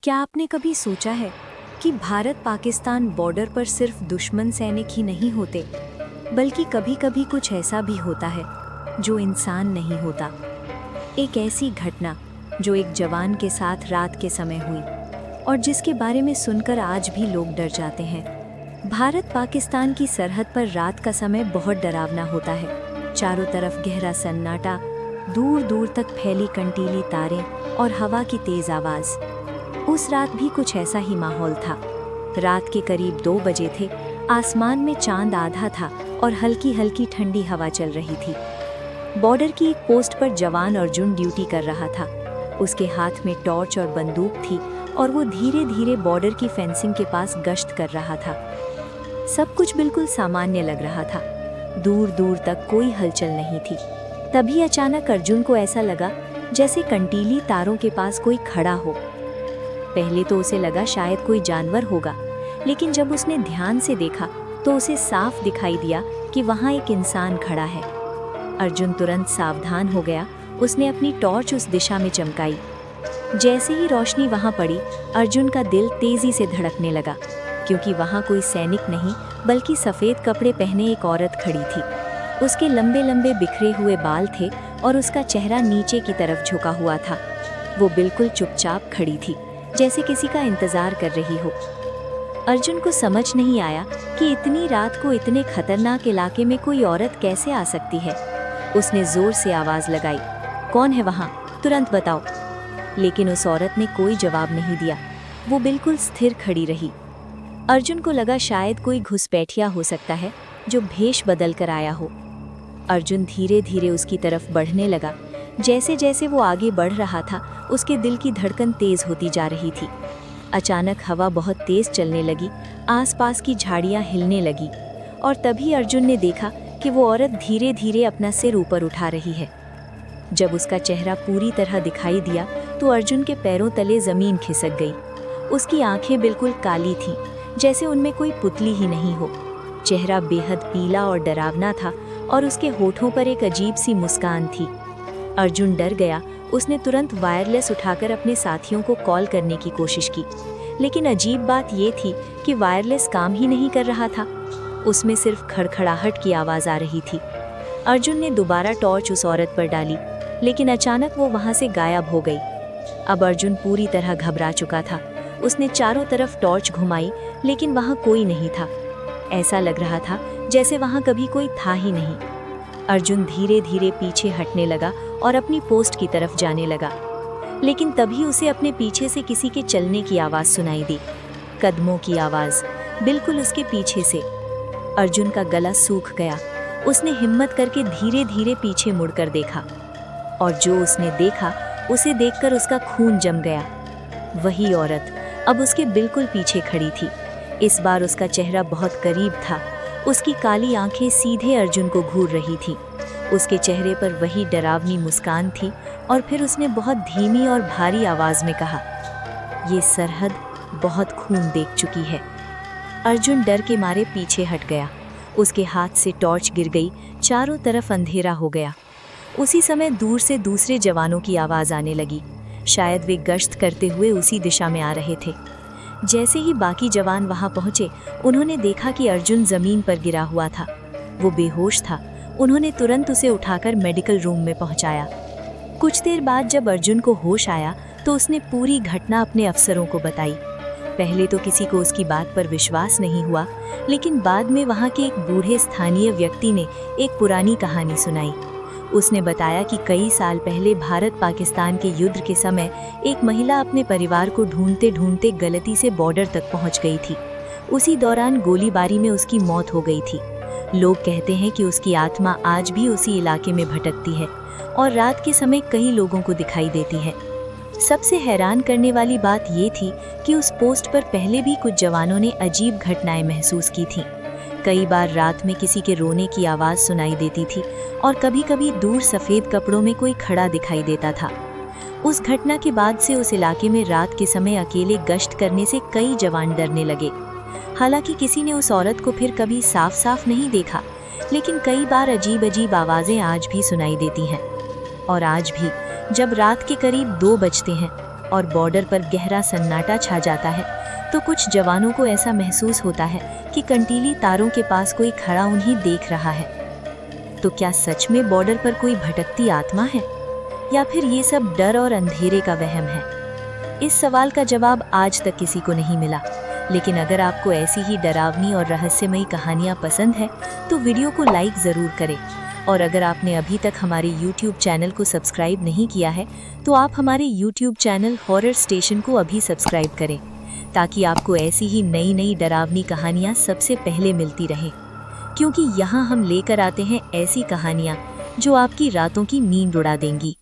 क्या आपने कभी सोचा है कि भारत पाकिस्तान बॉर्डर पर सिर्फ दुश्मन सैनिक ही नहीं होते, बल्कि कभी-कभी कुछ ऐसा भी होता है जो इंसान नहीं होता। एक ऐसी घटना जो एक जवान के साथ रात के समय हुई और जिसके बारे में सुनकर आज भी लोग डर जाते हैं। भारत पाकिस्तान की सरहद पर रात का समय बहुत डरावना होता है। चारों तरफ गहरा सन्नाटा, दूर दूर तक फैली कंटीली तारें और हवा की तेज आवाज़। उस रात भी कुछ ऐसा ही माहौल था। रात के करीब 2 बजे थे। आसमान में चांद आधा था और हल्की हल्की ठंडी हवा चल रही थी। बॉर्डर की एक पोस्ट पर जवान अर्जुन ड्यूटी कर रहा था। उसके हाथ में टॉर्च और बंदूक थी और वो धीरे धीरे बॉर्डर की फेंसिंग के पास गश्त कर रहा था। सब कुछ बिल्कुल सामान्य लग रहा था। दूर दूर तक कोई हलचल नहीं थी। तभी अचानक अर्जुन को ऐसा लगा जैसे कंटीली तारों के पास कोई खड़ा हो। पहले तो उसे लगा शायद कोई जानवर होगा, लेकिन जब उसने ध्यान से देखा तो उसे साफ दिखाई दिया कि वहाँ एक इंसान खड़ा है। अर्जुन तुरंत सावधान हो गया। उसने अपनी टॉर्च उस दिशा में चमकाई। जैसे ही रोशनी वहाँ पड़ी, अर्जुन का दिल तेजी से धड़कने लगा, क्योंकि वहाँ कोई सैनिक नहीं बल्कि सफ़ेद कपड़े पहने एक औरत खड़ी थी। उसके लंबे लंबे बिखरे हुए बाल थे और उसका चेहरा नीचे की तरफ झुका हुआ था। वो बिल्कुल चुपचाप खड़ी थी, जैसे किसी का इंतजार कर रही हो। अर्जुन को समझ नहीं आया कि इतनी रात को इतने खतरनाक इलाके में कोई औरत कैसे आ सकती है। उसने जोर से आवाज लगाई, कौन है वहाँ? तुरंत बताओ। लेकिन उस औरत ने कोई जवाब नहीं दिया। वो बिल्कुल स्थिर खड़ी रही। अर्जुन को लगा शायद कोई घुसपैठिया हो सकता है जो भेष बदल कर आया हो। अर्जुन धीरे धीरे उसकी तरफ बढ़ने लगा। जैसे जैसे वो आगे बढ़ रहा था, उसके दिल की धड़कन तेज होती जा रही थी। अचानक हवा बहुत तेज चलने लगी, आसपास की झाड़ियां हिलने लगी और तभी अर्जुन ने देखा कि वो औरत धीरे धीरे अपना सिर ऊपर उठा रही है। जब उसका चेहरा पूरी तरह दिखाई दिया तो अर्जुन के पैरों तले जमीन खिसक गई। उसकी आंखें बिल्कुल काली थीं, जैसे उनमें कोई पुतली ही नहीं हो। चेहरा बेहद पीला और डरावना था और उसके होठों पर एक अजीब सी मुस्कान थी। अर्जुन डर गया। उसने तुरंत वायरलेस उठाकर अपने साथियों को कॉल करने की कोशिश की, लेकिन अजीब बात ये थी कि वायरलेस काम ही नहीं कर रहा था। उसमें सिर्फ खड़खड़ाहट की आवाज़ आ रही थी। अर्जुन ने दोबारा टॉर्च उस औरत पर डाली, लेकिन अचानक वो वहाँ से गायब हो गई। अब अर्जुन पूरी तरह घबरा चुका था। उसने चारों तरफ टॉर्च घुमाई, लेकिन वहाँ कोई नहीं था। ऐसा लग रहा था जैसे वहाँ कभी कोई था ही नहीं। अर्जुन धीरे धीरे पीछे हटने लगा और अपनी पोस्ट की तरफ जाने लगा, लेकिन तभी उसे अपने पीछे से किसी के चलने की आवाज़ सुनाई दी। कदमों की आवाज़, बिल्कुल उसके पीछे से। अर्जुन का गला सूख गया। उसने हिम्मत करके धीरे धीरे पीछे मुड़कर देखा और जो उसने देखा उसे देखकर उसका खून जम गया। वही औरत अब उसके बिल्कुल पीछे खड़ी थी। इस बार उसका चेहरा बहुत करीब था। उसकी काली आंखें सीधे अर्जुन को घूर रही थी। उसके चेहरे पर वही डरावनी मुस्कान थी और फिर उसने बहुत धीमी और भारी आवाज़ में कहा, ये सरहद बहुत खून देख चुकी है। अर्जुन डर के मारे पीछे हट गया। उसके हाथ से टॉर्च गिर गई। चारों तरफ अंधेरा हो गया। उसी समय दूर से दूसरे जवानों की आवाज़ आने लगी। शायद वे गश्त करते हुए उसी दिशा में आ रहे थे। जैसे ही बाकी जवान वहां पहुंचे, उन्होंने देखा कि अर्जुन जमीन पर गिरा हुआ था। वो बेहोश था। उन्होंने तुरंत उसे उठाकर मेडिकल रूम में पहुंचाया। कुछ देर बाद जब अर्जुन को होश आया तो उसने पूरी घटना अपने अफसरों को बताई। पहले तो किसी को उसकी बात पर विश्वास नहीं हुआ, लेकिन बाद में वहां के एक बूढ़े स्थानीय व्यक्ति ने एक पुरानी कहानी सुनाई। उसने बताया कि कई साल पहले भारत पाकिस्तान के युद्ध के समय एक महिला अपने परिवार को ढूंढते ढूंढते गलती से बॉर्डर तक पहुंच गई थी। उसी दौरान गोलीबारी में उसकी मौत हो गई थी। लोग कहते हैं कि उसकी आत्मा आज भी उसी इलाके में भटकती है और रात के समय कई लोगों को दिखाई देती है। सबसे हैरान करने वाली बात ये थी कि उस पोस्ट पर पहले भी कुछ जवानों ने अजीब घटनाएं महसूस की थीं। कई बार रात में किसी के रोने की आवाज़ सुनाई देती थी और कभी कभी दूर सफ़ेद कपड़ों में कोई खड़ा दिखाई देता था। उस घटना के बाद से उस इलाके में रात के समय अकेले गश्त करने से कई जवान डरने लगे। हालांकि किसी ने उस औरत को फिर कभी साफ साफ नहीं देखा, लेकिन कई बार अजीब अजीब आवाज़ें आज भी सुनाई देती हैं। और आज भी जब रात के करीब 2 बजते हैं, और बॉर्डर पर गहरा सन्नाटा छा जाता है तो कुछ जवानों को ऐसा महसूस होता है कि कंटीली तारों के पास कोई खड़ा उन्हें देख रहा है। तो क्या सच में बॉर्डर पर कोई भटकती आत्मा है, या फिर ये सब डर और अंधेरे का वहम है? इस सवाल का जवाब आज तक किसी को नहीं मिला। लेकिन अगर आपको ऐसी ही डरावनी और रहस्यमयी कहानियाँ पसंद है तो वीडियो को लाइक ज़रूर करें। और अगर आपने अभी तक हमारे YouTube चैनल को सब्सक्राइब नहीं किया है तो आप हमारे YouTube चैनल हॉरर स्टेशन को अभी सब्सक्राइब करें, ताकि आपको ऐसी ही नई नई डरावनी कहानियाँ सबसे पहले मिलती रहे। क्योंकि यहाँ हम लेकर आते हैं ऐसी कहानियाँ जो आपकी रातों की नींद उड़ा देंगी।